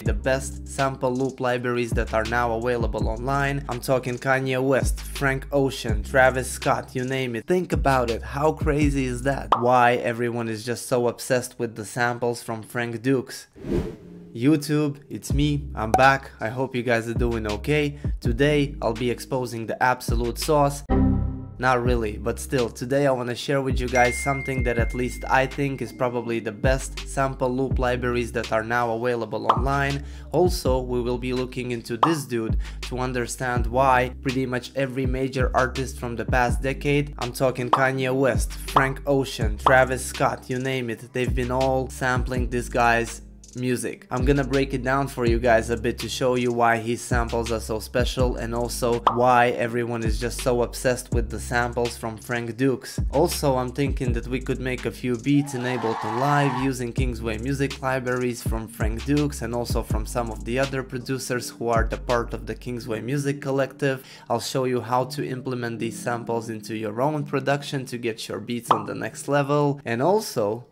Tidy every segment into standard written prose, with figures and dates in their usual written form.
The best sample loop libraries that are now available online. I'm talking Kanye West, Frank Ocean, Travis Scott, you name it. Think about it, how crazy is that? Why everyone is just so obsessed with the samples from Frank Dukes? YouTube, it's me, I'm back. I hope you guys are doing okay. Today I'll be exposing the absolute sauce. Not really, but still, today I want to share with you guys something that at least I think is probably the best sample loop libraries that are now available online. Also, we will be looking into this dude to understand why pretty much every major artist from the past decade, I'm talking Kanye West, Frank Ocean, Travis Scott, you name it, they've been all sampling this guy's music. I'm gonna break it down for you guys a bit to show you why his samples are so special and also why everyone is just so obsessed with the samples from Frank Dukes. Also, I'm thinking that we could make a few beats in Ableton Live using Kingsway music libraries from Frank Dukes and also from some of the other producers who are the part of the Kingsway music collective. I'll show you how to implement these samples into your own production to get your beats on the next level. And also,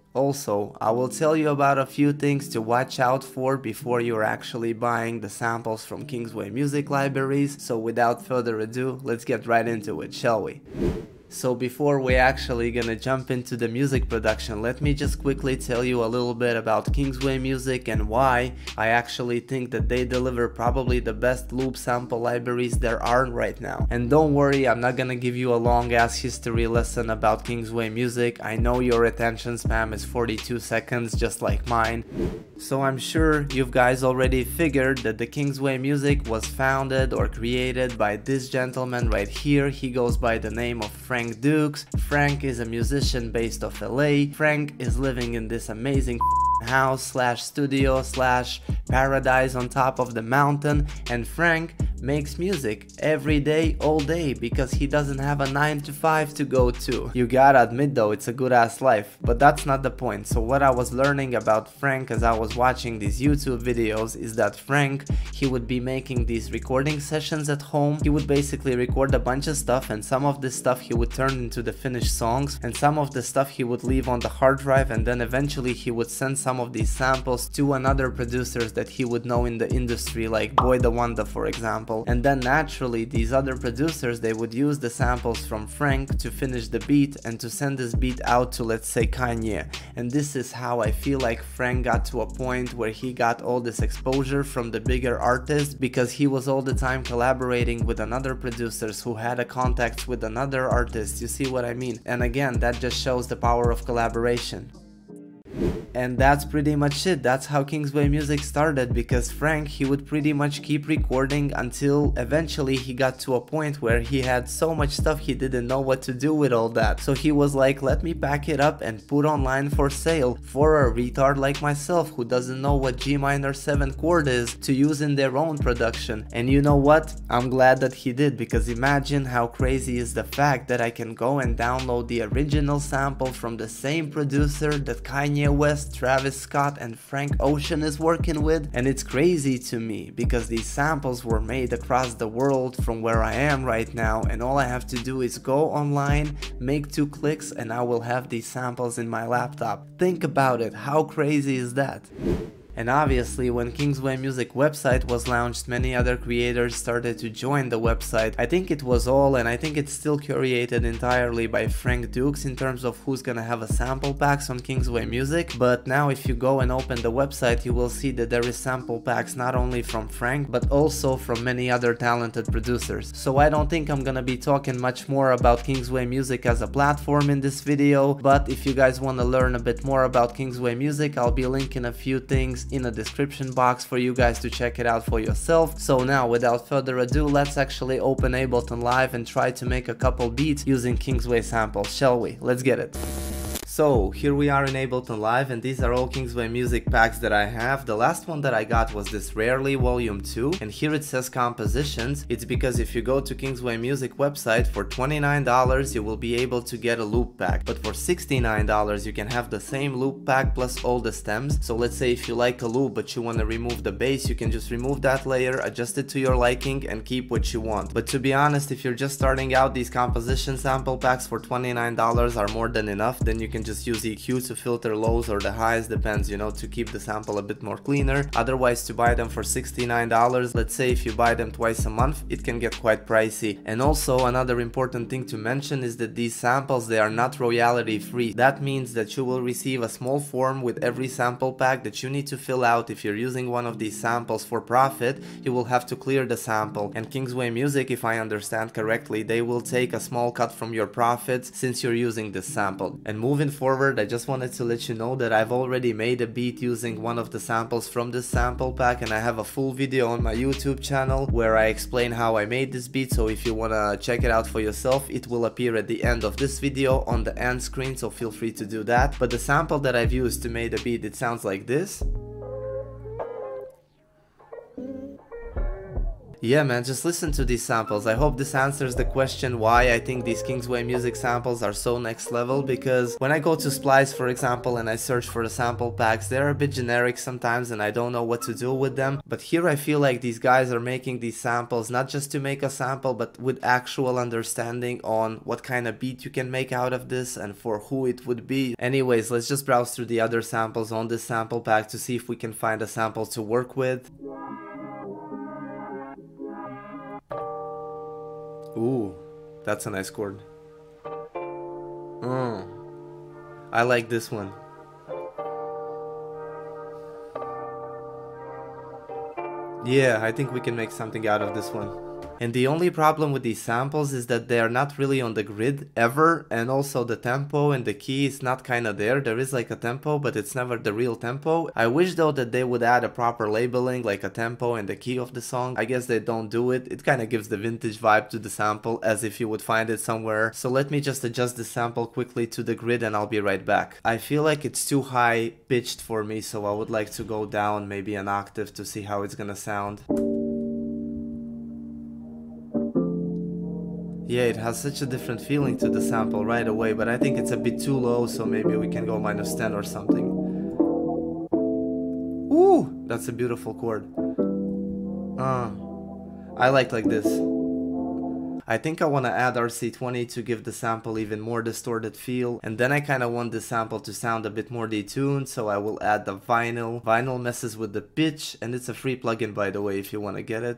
I will tell you about a few things to watch out for before you're actually buying the samples from Kingsway music libraries. So without further ado, let's get right into it, shall we? So before we actually gonna jump into the music production, let me just quickly tell you a little bit about Kingsway Music and why I actually think that they deliver probably the best loop sample libraries there are right now. And don't worry, I'm not gonna give you a long ass history lesson about Kingsway Music. I know your attention span is 42 seconds just like mine. So I'm sure you guys already figured that the Kingsway Music was founded or created by this gentleman right here. He goes by the name of Frank Dukes. Frank is a musician based off LA. Frank is living in this amazing house slash studio slash paradise on top of the mountain, and Frank makes music every day, all day, because he doesn't have a 9 to 5 to go to. You gotta admit though, it's a good ass life, but that's not the point. So what I was learning about Frank as I was watching these YouTube videos is that Frank, he would be making these recording sessions at home. He would basically record a bunch of stuff, and some of this stuff he would turn into the finished songs, and some of the stuff he would leave on the hard drive, and then eventually he would send some of these samples to another producers that he would know in the industry, like Boy the Wonder for example. And then naturally these other producers, they would use the samples from Frank to finish the beat and to send this beat out to, let's say, Kanye. And this is how I feel like Frank got to a point where he got all this exposure from the bigger artists, because he was all the time collaborating with another producers who had a contact with another artist. You see what I mean? And again, that just shows the power of collaboration. And that's pretty much it. That's how Kingsway Music started, because Frank, he would pretty much keep recording until eventually he got to a point where he had so much stuff he didn't know what to do with all that. So he was like, let me pack it up and put online for sale for a retard like myself who doesn't know what G minor 7 chord is to use in their own production. And you know what? I'm glad that he did, because imagine how crazy is the fact that I can go and download the original sample from the same producer that Kanye West, Travis Scott and Frank Ocean is working with. And it's crazy to me because these samples were made across the world from where I am right now, and all I have to do is go online, make 2 clicks, and I will have these samples in my laptop. Think about it, how crazy is that? And obviously, when Kingsway Music website was launched, many other creators started to join the website. I think it was all, and I think it's still curated entirely by Frank Dukes in terms of who's gonna have a sample packs on Kingsway Music. But now if you go and open the website, you will see that there is sample packs not only from Frank, but also from many other talented producers. So I don't think I'm gonna be talking much more about Kingsway Music as a platform in this video, but if you guys wanna learn a bit more about Kingsway Music, I'll be linking a few things in the description box for you guys to check it out for yourself. So now, without further ado, let's actually open Ableton Live and try to make a couple beats using Kingsway samples, shall we? Let's get it. So here we are in Ableton Live, and these are all Kingsway music packs that I have. The last one that I got was this Rarely Volume 2, and here it says compositions. It's because if you go to Kingsway Music website, for $29 you will be able to get a loop pack, but for $69 you can have the same loop pack plus all the stems. So let's say if you like a loop but you want to remove the bass, you can just remove that layer, adjust it to your liking and keep what you want. But to be honest, if you're just starting out, these composition sample packs for $29 are more than enough. Then you can just use EQ to filter lows or the highs, depends, you know, to keep the sample a bit more cleaner. Otherwise, to buy them for $69, let's say if you buy them twice a month, it can get quite pricey. And also another important thing to mention is that these samples, they are not royalty free. That means that you will receive a small form with every sample pack that you need to fill out. If you're using one of these samples for profit, you will have to clear the sample, and Kingsway Music, if I understand correctly, they will take a small cut from your profits since you're using this sample. And moving forward, I just wanted to let you know that I've already made a beat using one of the samples from this sample pack, and I have a full video on my YouTube channel where I explain how I made this beat, so if you wanna check it out for yourself, it will appear at the end of this video on the end screen, so feel free to do that. But the sample that I've used to make the beat, it sounds like this. Yeah man, just listen to these samples. I hope this answers the question why I think these Kingsway Music samples are so next level, because when I go to Splice, for example, and I search for the sample packs, they're a bit generic sometimes and I don't know what to do with them. But here I feel like these guys are making these samples not just to make a sample, but with actual understanding on what kind of beat you can make out of this and for who it would be. Anyways, let's just browse through the other samples on this sample pack to see if we can find a sample to work with. Ooh, that's a nice chord. I like this one. Yeah, I think we can make something out of this one. And the only problem with these samples is that they are not really on the grid ever, and also the tempo and the key is not kinda there. There is like a tempo, but it's never the real tempo. I wish though that they would add a proper labeling like a tempo and the key of the song. I guess they don't do it. It kinda gives the vintage vibe to the sample as if you would find it somewhere. So let me just adjust the sample quickly to the grid and I'll be right back. I feel like it's too high pitched for me, so I would like to go down maybe an octave to see how it's gonna sound. Yeah, it has such a different feeling to the sample right away, but I think it's a bit too low, so maybe we can go -10 or something. Ooh, that's a beautiful chord. I like this. I think I want to add RC20 to give the sample even more distorted feel, and then I kind of want the sample to sound a bit more detuned, so I will add the vinyl. Vinyl messes with the pitch, and it's a free plugin by the way if you want to get it.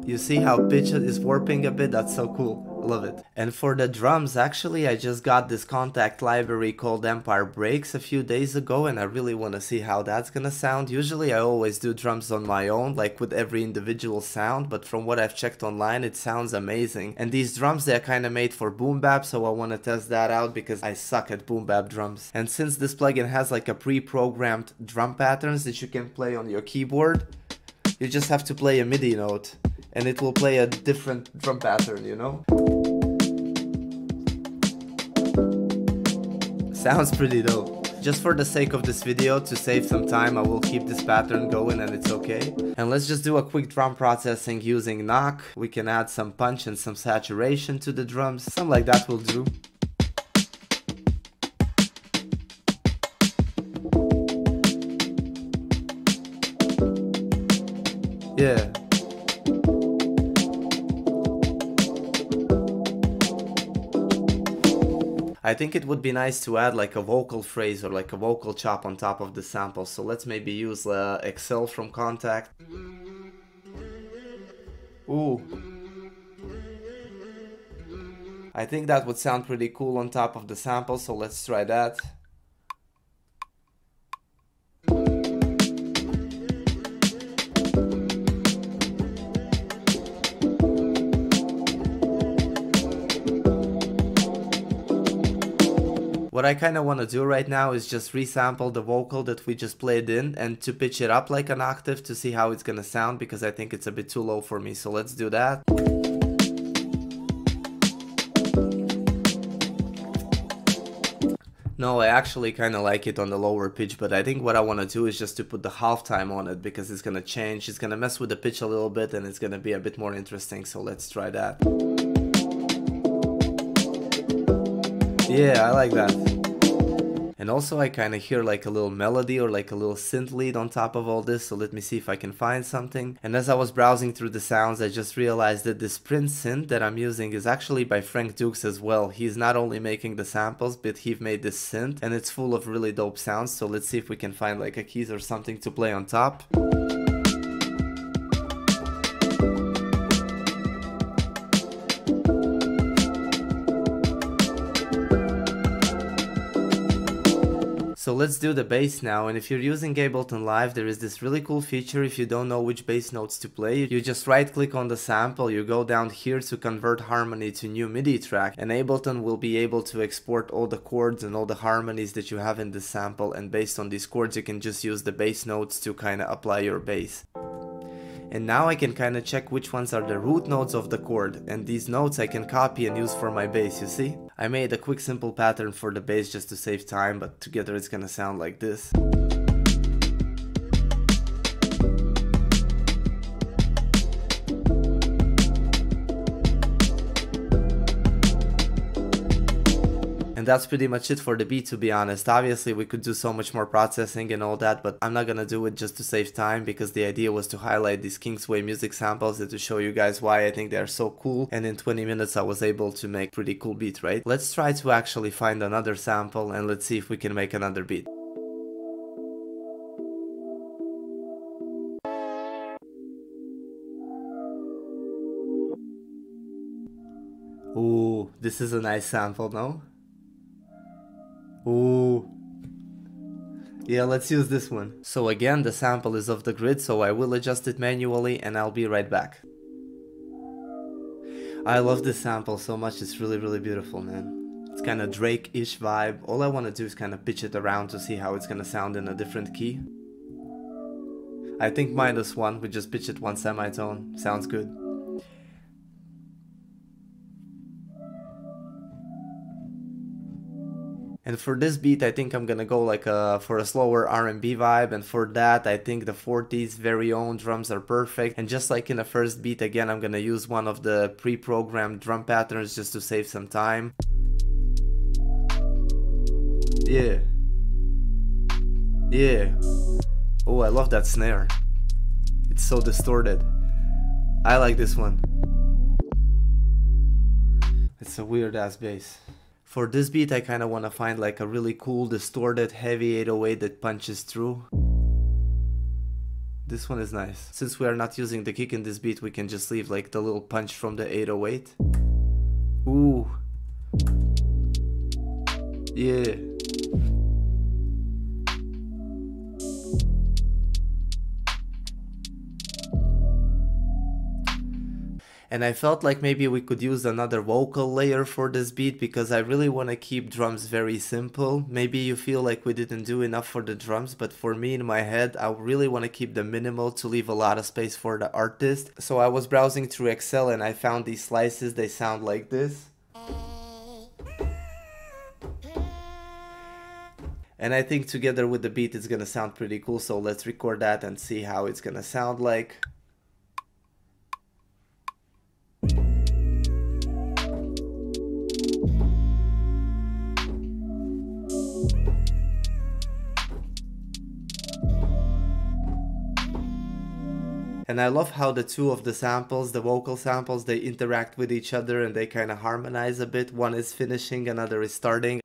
You see how pitch is warping a bit? That's so cool. I love it. And for the drums, actually I just got this contact library called Empire Breaks a few days ago, and I really want to see how that's gonna sound. Usually I always do drums on my own, like with every individual sound, but from what I've checked online, it sounds amazing. And these drums, they're kind of made for boom bap, so I want to test that out because I suck at boom bap drums. And since this plugin has like a pre-programmed drum patterns that you can play on your keyboard, you just have to play a MIDI note and it will play a different drum pattern, you know? Sounds pretty dope. Just for the sake of this video, to save some time, I will keep this pattern going and it's okay. And let's just do a quick drum processing using knock. We can add some punch and some saturation to the drums. Something like that will do. Yeah. I think it would be nice to add like a vocal phrase or like a vocal chop on top of the sample. So let's maybe use Excel from Contact. Ooh. I think that would sound pretty cool on top of the sample, so let's try that. What I kind of want to do right now is just resample the vocal that we just played in and to pitch it up like an octave to see how it's gonna sound, because I think it's a bit too low for me, so let's do that. No, I actually kind of like it on the lower pitch, but I think what I want to do is just to put the halftime on it, because it's gonna change, it's gonna mess with the pitch a little bit and it's gonna be a bit more interesting, so let's try that. Yeah, I like that. And also I kind of hear like a little melody or like a little synth lead on top of all this, so let me see if I can find something. And as I was browsing through the sounds, I just realized that this Prince synth that I'm using is actually by Frank Dukes as well. He's not only making the samples, but he made this synth and it's full of really dope sounds. So let's see if we can find like a keys or something to play on top. So let's do the bass now, and if you're using Ableton Live, there is this really cool feature. If you don't know which bass notes to play, you just right click on the sample, you go down here to convert harmony to new MIDI track, and Ableton will be able to export all the chords and all the harmonies that you have in this sample, and based on these chords you can just use the bass notes to kind of apply your bass. And now I can kind of check which ones are the root notes of the chord, and these notes I can copy and use for my bass, you see? I made a quick simple pattern for the bass just to save time, but together it's gonna sound like this. And that's pretty much it for the beat, to be honest. Obviously we could do so much more processing and all that, but I'm not gonna do it just to save time, because the idea was to highlight these Kingsway music samples and to show you guys why I think they're so cool, and in 20 minutes I was able to make pretty cool beat, right? Let's try to actually find another sample and let's see if we can make another beat. Ooh, this is a nice sample, no? Ooh. Yeah, let's use this one. So again, the sample is off the grid, so I will adjust it manually and I'll be right back. I love this sample so much, it's really beautiful, man. It's kind of Drake-ish vibe. All I want to do is kind of pitch it around to see how it's gonna sound in a different key. I think -1, we just pitch it 1 semitone. Sounds good. And for this beat, I think I'm gonna go like for a slower R&B vibe, and for that I think the 40s very own drums are perfect. And just like in the first beat, again I'm gonna use one of the pre-programmed drum patterns just to save some time. Yeah. Yeah. Oh, I love that snare. It's so distorted. I like this one. It's a weird ass bass. For this beat I kind of want to find like a really cool distorted heavy 808 that punches through. This one is nice. Since we are not using the kick in this beat, we can just leave like the little punch from the 808. Ooh. Yeah. And I felt like maybe we could use another vocal layer for this beat, because I really want to keep drums very simple. Maybe you feel like we didn't do enough for the drums, but for me in my head I really want to keep them minimal to leave a lot of space for the artist. So I was browsing through Excel and I found these slices. They sound like this. And I think together with the beat it's gonna sound pretty cool, so let's record that and see how it's gonna sound like. And I love how the two of the samples, the vocal samples, they interact with each other and they kind of harmonize a bit. One is finishing, another is starting.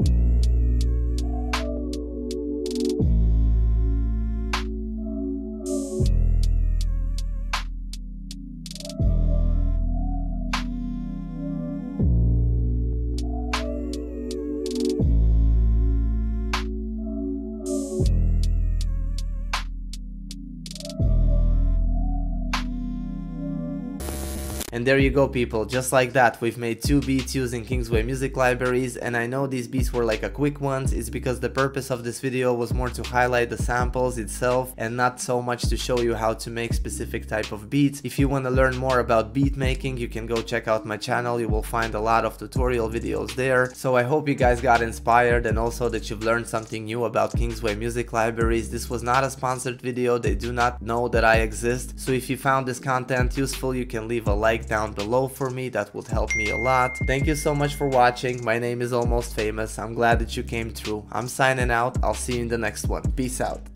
And there you go, people, just like that we've made 2 beats using Kingsway music libraries. And I know these beats were like a quick ones. It's because the purpose of this video was more to highlight the samples itself and not so much to show you how to make specific type of beats. If you want to learn more about beat making, you can go check out my channel. You will find a lot of tutorial videos there. So I hope you guys got inspired and also that you've learned something new about Kingsway music libraries. This was not a sponsored video. They do not know that I exist. So if you found this content useful, you can leave a like like down below for me. That would help me a lot. Thank you so much for watching. My name is Almost Famous. I'm glad that you came through. I'm signing out. I'll see you in the next one. Peace out.